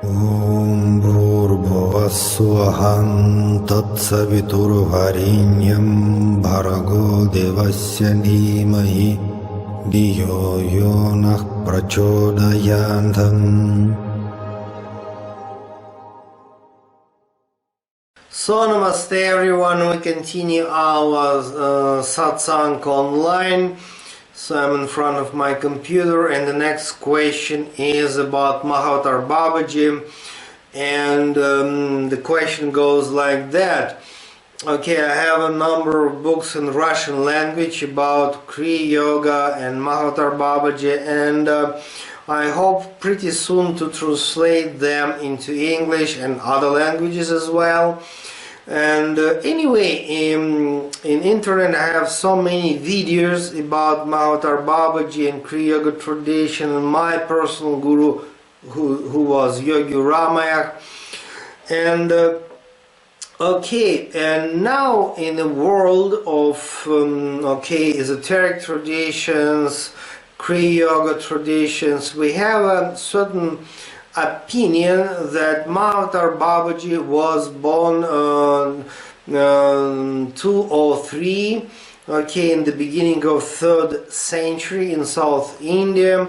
Om Bhurбhuvah Tatsaviturvarenyam Bhargo Devasya Dhimahi Dhiyo Yonah Prachodayantam. So namaste everyone, we continue our satsang online. So I'm in front of my computer and the next question is about Mahavatar Babaji, and the question goes like that. Okay, I have a number of books in Russian language about Kriya Yoga and Mahavatar Babaji, and I hope pretty soon to translate them into English and other languages as well. And anyway, in internet I have so many videos about Mahavatar Babaji and Kriya Yoga tradition and my personal guru who was Yogi Ramayana. And okay, and now in the world of esoteric traditions, Kriya Yoga traditions, we have a certain opinion that Mahavatar Babaji was born 203, in the beginning of 3rd century in South India,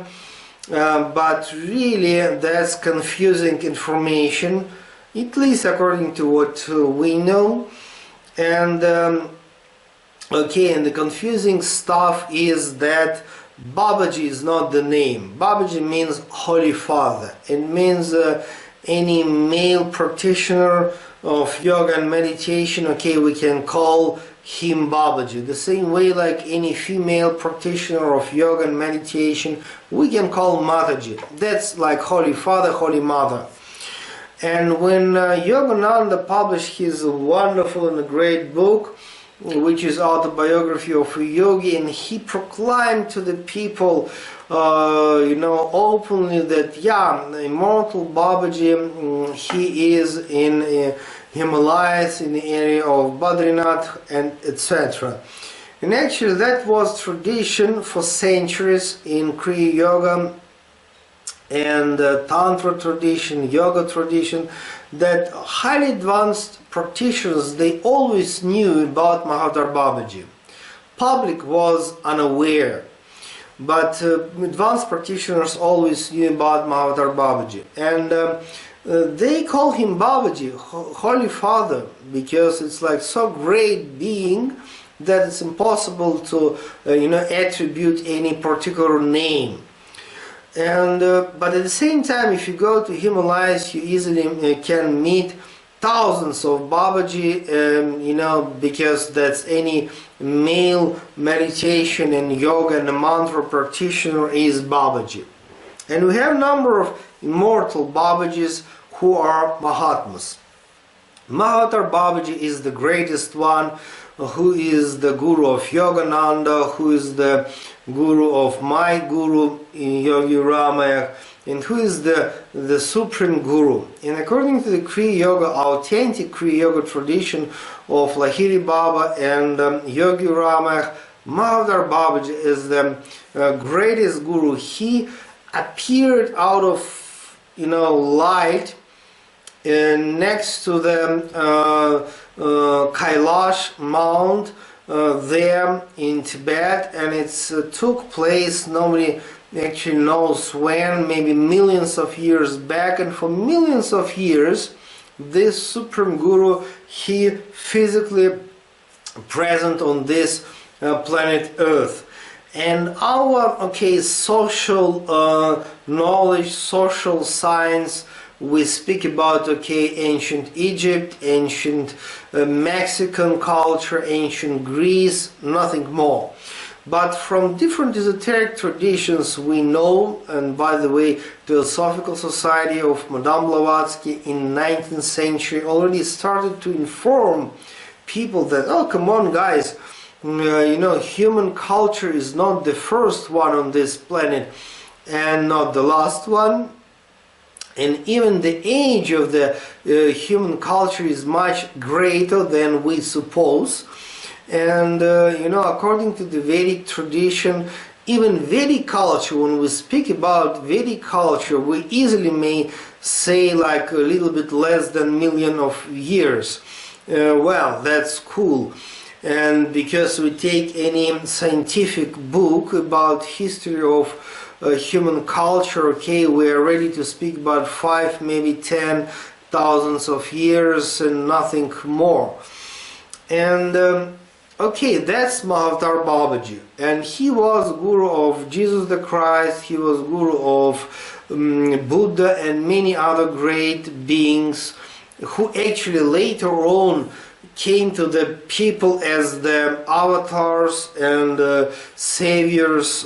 but really that's confusing information, at least according to what we know. And and the confusing stuff is that Babaji is not the name. Babaji means Holy Father. It means any male practitioner of yoga and meditation, we can call him Babaji. The same way like any female practitioner of yoga and meditation, we can call Mataji. That's like Holy Father, Holy Mother. And when Yogananda published his wonderful and great book, which is autobiography of a yogi, and he proclaimed to the people, openly that, immortal Babaji, he is in Himalayas, in the area of Badrinath, and etc. And actually that was tradition for centuries in Kriya Yoga and Tantra tradition, Yoga tradition, that highly advanced practitioners, they always knew about Mahavatar Babaji. Public was unaware, but advanced practitioners always knew about Mahavatar Babaji. And they call him Babaji, Holy Father, because it's like so great being that it's impossible to attribute any particular name. And but at the same time, if you go to Himalayas, you easily can meet thousands of Babaji, because that's any male meditation and yoga and mantra practitioner is Babaji. And we have a number of immortal Babajis who are Mahatmas. Mahavatar Babaji is the greatest one, who is the guru of Yogananda, who is the guru of my guru Yogi Ramayana, and who is the supreme guru. And according to the Kriya Yoga, authentic Kriya Yoga tradition of Lahiri Baba and Yogi Ramayana, Mahavatar Babaji is the greatest guru. He appeared out of light next to the Kailash Mount there in Tibet, and it took place, nobody actually knows when, maybe millions of years back. And for millions of years this Supreme Guru, he physically present on this planet Earth. And our social knowledge, social science, we speak about ancient Egypt, ancient Mexican culture, ancient Greece, nothing more. But from different esoteric traditions we know, and by the way, the Theosophical Society of Madame Blavatsky in 19th century already started to inform people that, oh come on guys, human culture is not the first one on this planet and not the last one. And even the age of the human culture is much greater than we suppose. And according to the Vedic tradition, even Vedic culture, when we speak about Vedic culture, we easily may say like a little bit less than million of years. Well, that's cool. And because we take any scientific book about history of human culture, okay, we are ready to speak about 5, maybe 10 thousands of years and nothing more. And okay, that's Mahavatar Babaji, and he was guru of Jesus the Christ, he was guru of Buddha and many other great beings who actually later on came to the people as the avatars and saviors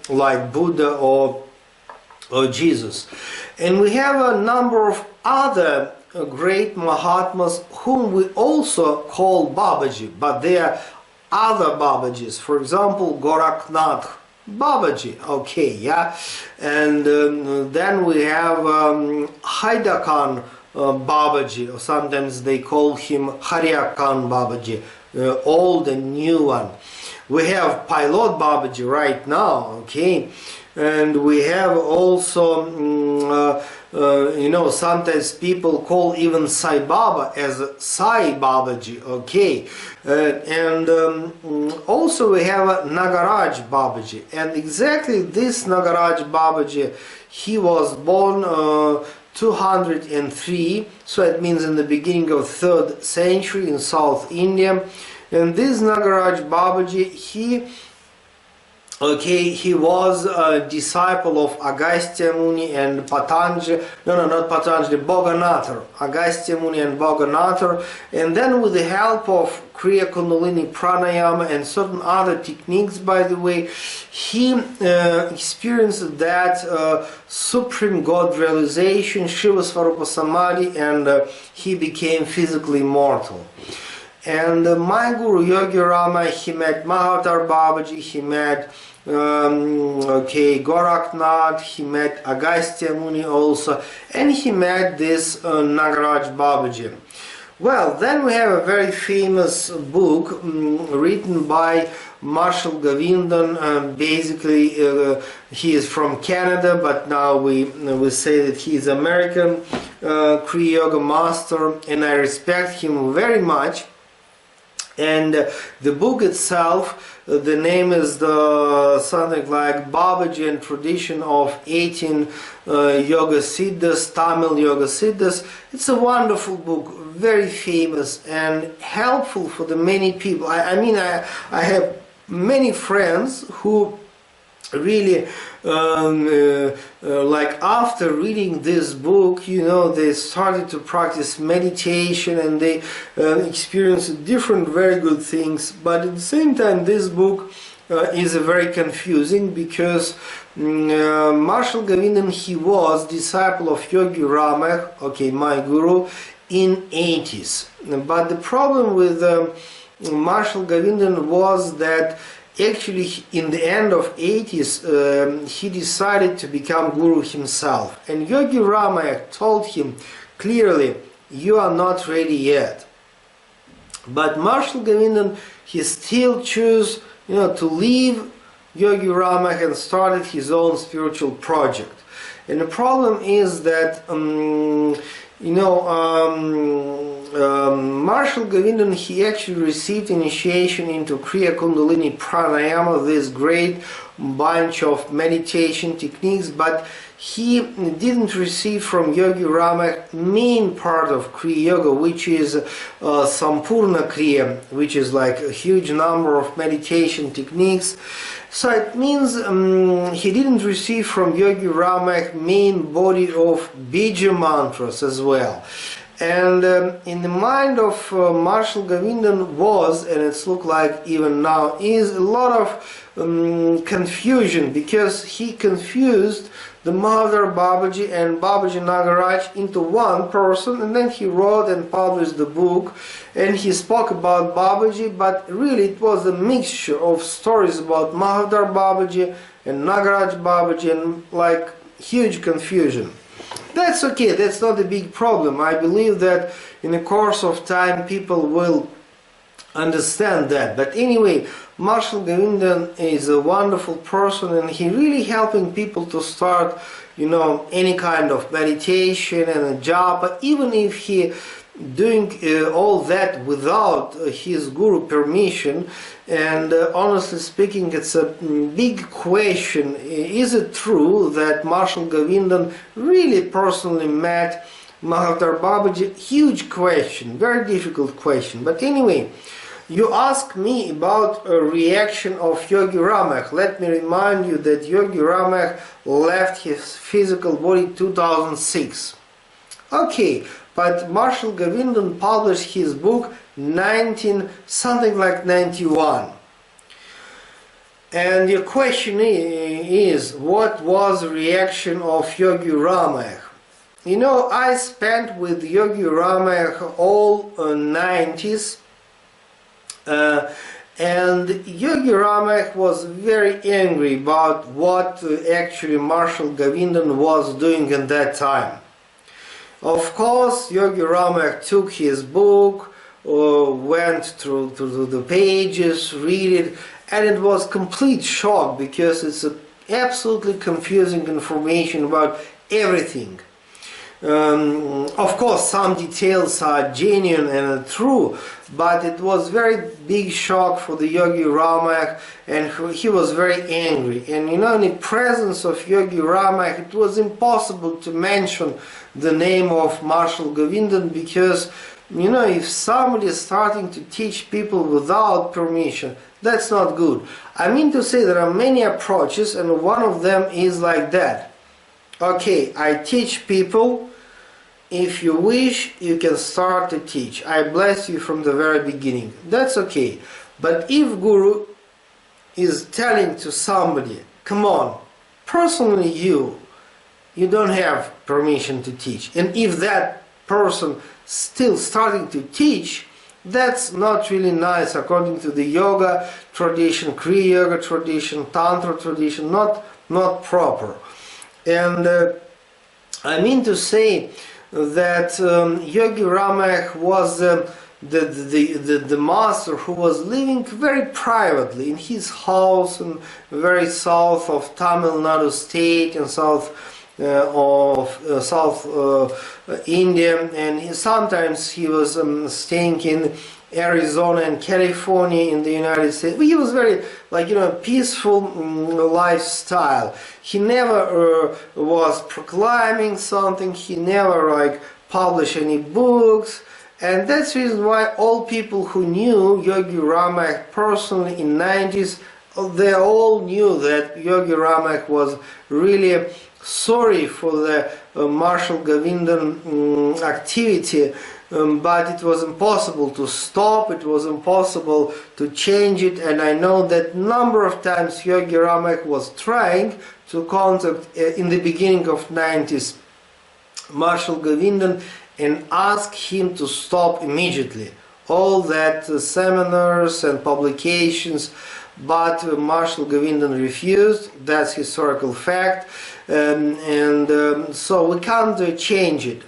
like Buddha or Jesus. And we have a number of other great Mahatmas whom we also call Babaji, but they are other Babajis. For example, Goraknath Babaji, okay, yeah. And then we have Haidakan Babaji, or sometimes they call him Haryakan Babaji, old and new one. We have Pilot Babaji right now, okay. And we have also, you know, sometimes people call even Sai Baba as Sai Babaji, okay. And also we have Nagaraj Babaji. And exactly this Nagaraj Babaji, he was born 203, so it means in the beginning of 3rd century in South India. And this Nagaraj Babaji, he was a disciple of Agastya Muni and Patanjali, not Patanjali, Boganathar, Agastya Muni and Boganathar. And then with the help of Kriya Kundalini Pranayama and certain other techniques, by the way, he experienced that supreme God realization, Shiva Svarupa Samadhi, and he became physically mortal. And my guru Yogi Rama, he met Mahavatar Babaji, he met Goraknath, he met Agastya Muni also, and he met this Nagaraj Babaji. Well, then we have a very famous book written by Marshal Govindan. Basically, he is from Canada, but now we say that he is American Kriya Yoga master, and I respect him very much. And the book itself, the name is something like Babaji and Tradition of 18 Yoga Siddhas, Tamil Yoga Siddhas. It's a wonderful book, very famous and helpful for the many people. I mean, I have many friends who really like after reading this book, you know, they started to practice meditation and they experienced different very good things. But at the same time, this book is very confusing because Marshal Govindan, he was disciple of Yogi Rama, okay, my guru, in 80s. But the problem with Marshal Govindan was that actually in the end of 80s he decided to become guru himself, and Yogi Rama told him clearly, you are not ready yet. But Marshal Govindan, he still chose, you know, to leave Yogi Rama and started his own spiritual project. And the problem is that Marshal Govindan, he actually received initiation into Kriya Kundalini Pranayama, this great bunch of meditation techniques, but he didn't receive from Yogi Rama main part of Kriya Yoga, which is Sampurna Kriya, which is like a huge number of meditation techniques. So it means he didn't receive from Yogi Rama main body of Bija mantras as well. And in the mind of Marshal Govindan was, and it's looked like even now, is a lot of confusion, because he confused the Mahavatar Babaji and Babaji Nagaraj into one person, and then he wrote and published the book, and he spoke about Babaji, but really it was a mixture of stories about Mahavatar Babaji and Nagaraj Babaji, and like huge confusion. That's okay, that's not a big problem. I believe that in the course of time people will understand that. But anyway, Marshal Govindan is a wonderful person, and he really helping people to start, any kind of meditation and a japa, even if he doing all that without his guru permission. And honestly speaking, it's a big question. Is it true that Marshal Govindan really personally met Mahavatar Babaji? Huge question, very difficult question. But anyway, you ask me about a reaction of Yogi Ramak. Let me remind you that Yogi Ramak left his physical body 2006. Okay, but Marshal Govindan published his book something like 91. And your question is, what was the reaction of Yogi Ramak? I spent with Yogi Ramak all 90s, and Yogi Ramak was very angry about what actually Marshal Govindan was doing at that time. Of course, Yogi Ramak took his book, went through the pages, read it, and it was complete shock because it's absolutely confusing information about everything. Of course, some details are genuine and true, but it was very big shock for the Yogi Ramak, and he was very angry. And in the presence of Yogi Ramak, it was impossible to mention the name of Marshal Govindan, because if somebody is starting to teach people without permission, that's not good. I mean to say, there are many approaches, and one of them is like that. Okay, I teach people. If you wish, you can start to teach. I bless you from the very beginning. That's okay. But if Guru is telling to somebody, come on, personally you don't have permission to teach, and if that person still starting to teach, that's not really nice according to the yoga tradition, Kriya Yoga tradition, Tantra tradition, not proper. And I mean to say that Yogi Ramak was the master who was living very privately in his house in very south of Tamil Nadu state and south of South India, and sometimes he was staying in Arizona and California in the United States. He was very peaceful lifestyle. He never was proclaiming something. He never published any books, and that's the reason why all people who knew Yogi Ramak personally in 90s, they all knew that Yogi Ramak was really sorry for the Marshal Govindan activity, but it was impossible to stop, it was impossible to change it. And I know that number of times Yogi Ramak was trying to contact in the beginning of 90s Marshal Govindan and ask him to stop immediately all that seminars and publications, but Marshal Govindan refused. That's historical fact, so we can't change it.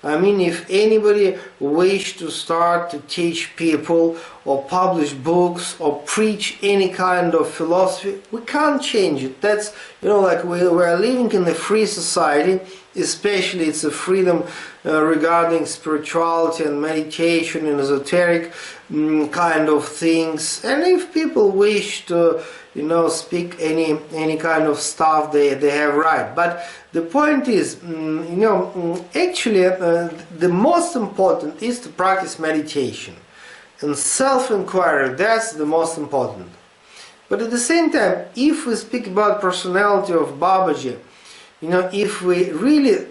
I mean, if anybody wish to start to teach people or publish books or preach any kind of philosophy, we can't change it. That's, we're living in a free society, especially it's a freedom regarding spirituality and meditation and esoteric kind of things. And if people wish to, speak any kind of stuff, they have right. But the point is, actually, the most important is to practice meditation and self-inquiry. That's the most important. But at the same time, if we speak about personality of Babaji, if we really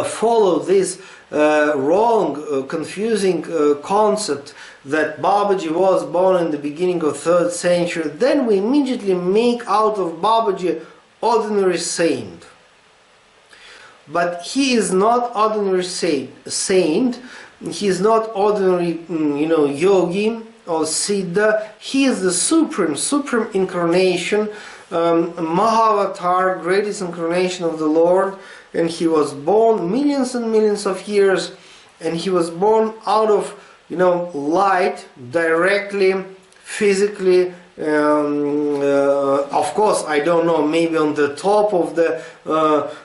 follow this wrong, confusing concept that Babaji was born in the beginning of 3rd century, then we immediately make out of Babaji ordinary saint. But he is not ordinary saint. He is not ordinary, yogi or siddha. He is the supreme incarnation, Mahavatar, greatest incarnation of the Lord. And he was born millions and millions of years, and he was born out of light directly physically. Of course, I don't know, maybe on the top of the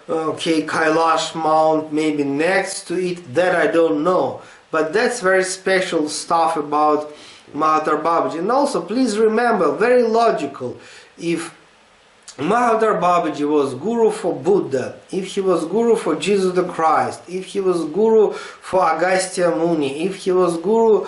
Kailash Mount, maybe next to it, that I don't know. But that's very special stuff about Mahavtar Babaji. And also, please remember, very logical, if Mahavtar Babaji was guru for Buddha, if he was guru for Jesus the Christ, if he was guru for Agastya Muni, if he was guru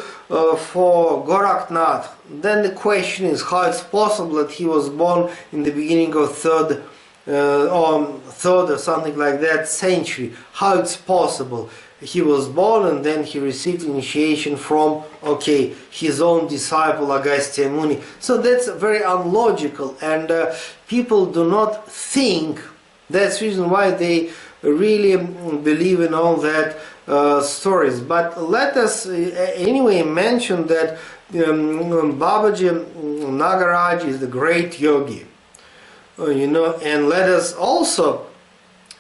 for Goraknath, then the question is how it's possible that he was born in the beginning of third or something like that century. How it's possible? He was born and then he received initiation from, his own disciple Agastya Muni. So that's very unlogical, and people do not think. That's the reason why they really believe in all that stories. But let us anyway mention that Babaji Nagaraj is the great yogi. And let us also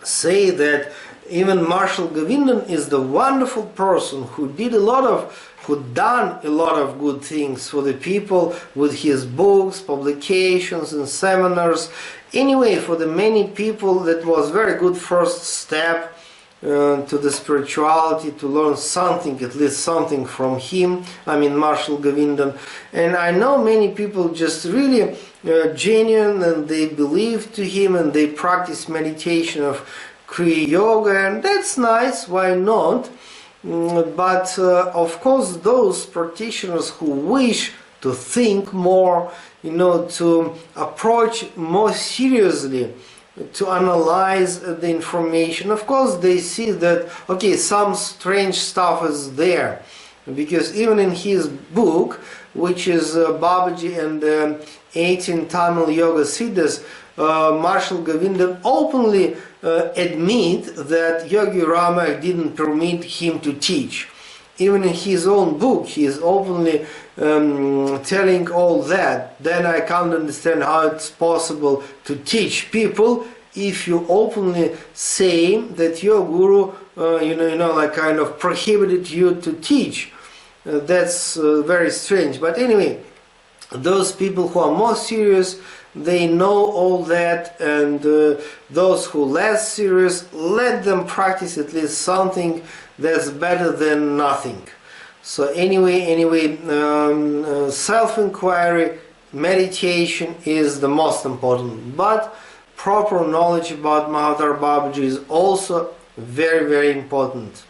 say that even Marshal Govindan is the wonderful person who done a lot of good things for the people with his books, publications and seminars. Anyway, for the many people that was very good first step to the spirituality, to learn something, at least something from him, Marshal Govindan. And I know many people just really genuine, and they believe to him and they practice meditation of Kriya Yoga, and that's nice, why not? But of course those practitioners who wish to think more, to approach more seriously, to analyze the information, of course they see that, some strange stuff is there. Because even in his book, which is Babaji and 18 Tamil Yoga Siddhas, Marshal Govindan openly admit that Yogi Rama didn't permit him to teach. Even in his own book, he is openly telling all that. Then I can't understand how it's possible to teach people if you openly say that your guru, kind of prohibited you to teach. That's very strange. But anyway, those people who are more serious, they know all that, and those who less serious, let them practice at least something that's better than nothing. So anyway, self-inquiry, meditation is the most important, but proper knowledge about Mahavtar Babaji is also very, very important.